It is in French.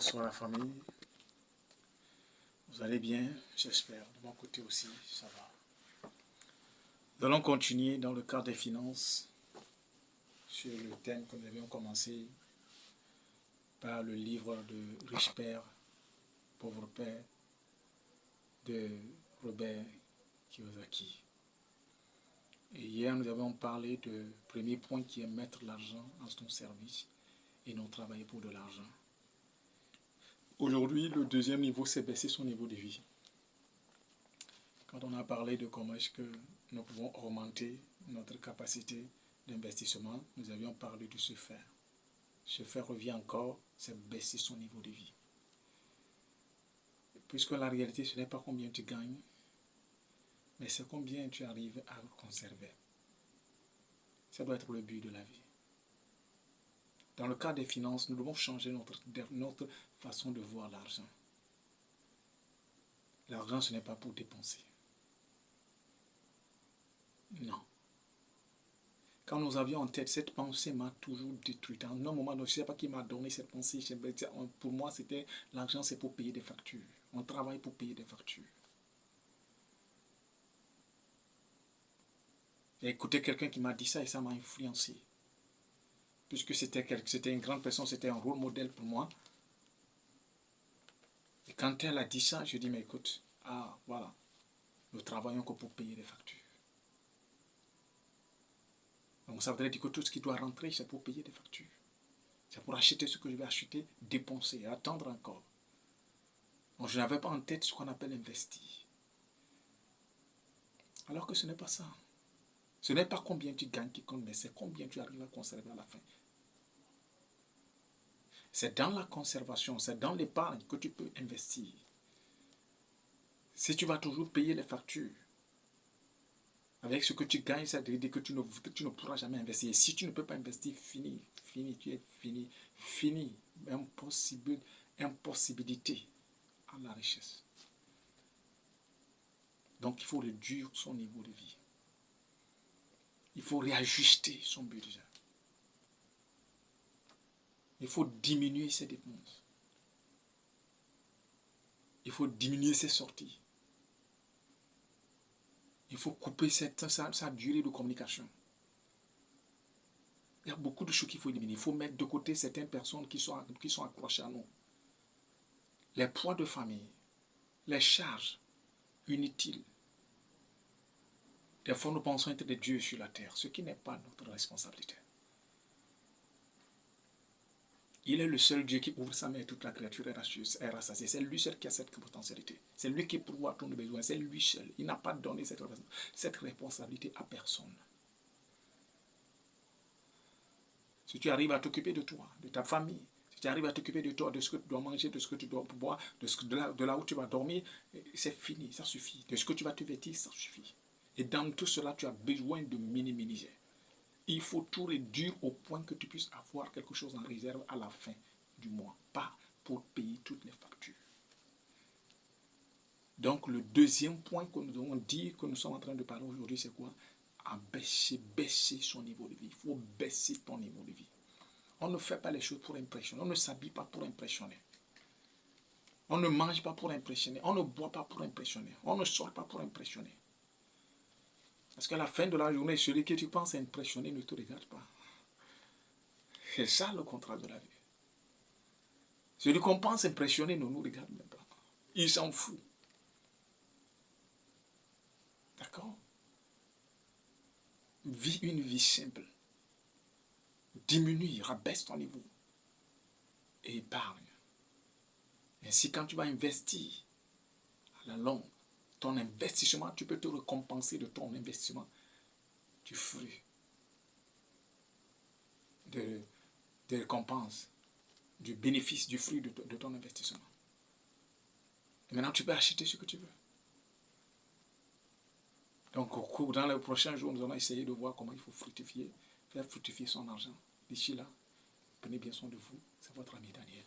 Bonsoir la famille, vous allez bien, j'espère, de mon côté aussi, ça va. Nous allons continuer dans le cadre des finances sur le thème que nous avions commencé par le livre de Riche Père, Pauvre Père de Robert Kiyosaki. Et hier nous avons parlé du premier point qui est mettre l'argent en son service et non travailler pour de l'argent. Aujourd'hui, le deuxième niveau, c'est baisser son niveau de vie. Quand on a parlé de comment est-ce que nous pouvons augmenter notre capacité d'investissement, nous avions parlé de se faire. Se faire revient encore, c'est baisser son niveau de vie. Puisque la réalité, ce n'est pas combien tu gagnes, mais c'est combien tu arrives à conserver. Ça doit être le but de la vie. Dans le cas des finances, nous devons changer notre façon de voir l'argent. L'argent, ce n'est pas pour dépenser. Non. Quand nous avions en tête, cette pensée m'a toujours détruite. À un moment, je ne sais pas qui m'a donné cette pensée. Pour moi, c'était l'argent, c'est pour payer des factures. On travaille pour payer des factures. J'ai écouté quelqu'un qui m'a dit ça et ça m'a influencé. Puisque c'était une grande personne, c'était un rôle modèle pour moi. Et quand elle a dit ça, je dis, mais écoute, voilà, nous travaillons que pour payer des factures. Donc ça voudrait dire que tout ce qui doit rentrer, c'est pour payer des factures. C'est pour acheter ce que je vais acheter, dépenser, attendre encore. Donc je n'avais pas en tête ce qu'on appelle investir. Alors que ce n'est pas ça. Ce n'est pas combien tu gagnes qui compte, mais c'est combien tu arrives à conserver à la fin. C'est dans la conservation, c'est dans l'épargne que tu peux investir. Si tu vas toujours payer les factures, avec ce que tu gagnes, ça veut dire que tu ne pourras jamais investir. Et si tu ne peux pas investir, tu es fini. Impossibilité à la richesse. Donc il faut réduire son niveau de vie. Il faut réajuster son budget. Il faut diminuer ses dépenses. Il faut diminuer ses sorties. Il faut couper sa durée de communication. Il y a beaucoup de choses qu'il faut éliminer. Il faut mettre de côté certaines personnes qui sont accrochées à nous. Les poids de famille, les charges inutiles. Des fois, nous pensons être des dieux sur la terre, ce qui n'est pas notre responsabilité. Il est le seul Dieu qui ouvre sa main et toute la créature est rassasiée. C'est lui seul qui a cette potentialité. C'est lui qui pourvoit tous nos besoins. C'est lui seul. Il n'a pas donné cette responsabilité à personne. Si tu arrives à t'occuper de toi, de ta famille, si tu arrives à t'occuper de toi, de ce que tu dois manger, de ce que tu dois boire, de là où tu vas dormir, c'est fini, ça suffit. De ce que tu vas te vêtir, ça suffit. Et dans tout cela, tu as besoin de minimiser. Il faut tout réduire au point que tu puisses avoir quelque chose en réserve à la fin du mois, pas pour payer toutes les factures. Donc le deuxième point que nous devons dire, que nous sommes en train de parler aujourd'hui, c'est quoi? Baisser son niveau de vie. Il faut baisser ton niveau de vie. On ne fait pas les choses pour impressionner. On ne s'habille pas pour impressionner. On ne mange pas pour impressionner. On ne boit pas pour impressionner. On ne sort pas pour impressionner. Parce qu'à la fin de la journée, celui que tu penses impressionner ne te regarde pas. C'est ça le contrat de la vie. Celui qu'on pense impressionner ne nous regarde même pas. Il s'en fout. D'accord? Vis une vie simple. Diminue, rabaisse ton niveau. Et épargne. Ainsi, quand tu vas investir à la longue, ton investissement, tu peux te récompenser de ton investissement du fruit de récompense, du bénéfice, du fruit de ton investissement. Et maintenant, tu peux acheter ce que tu veux. Donc, dans les prochains jours, nous allons essayer de voir comment il faut faire fructifier son argent. D'ici là, prenez bien soin de vous. C'est votre ami Daniel.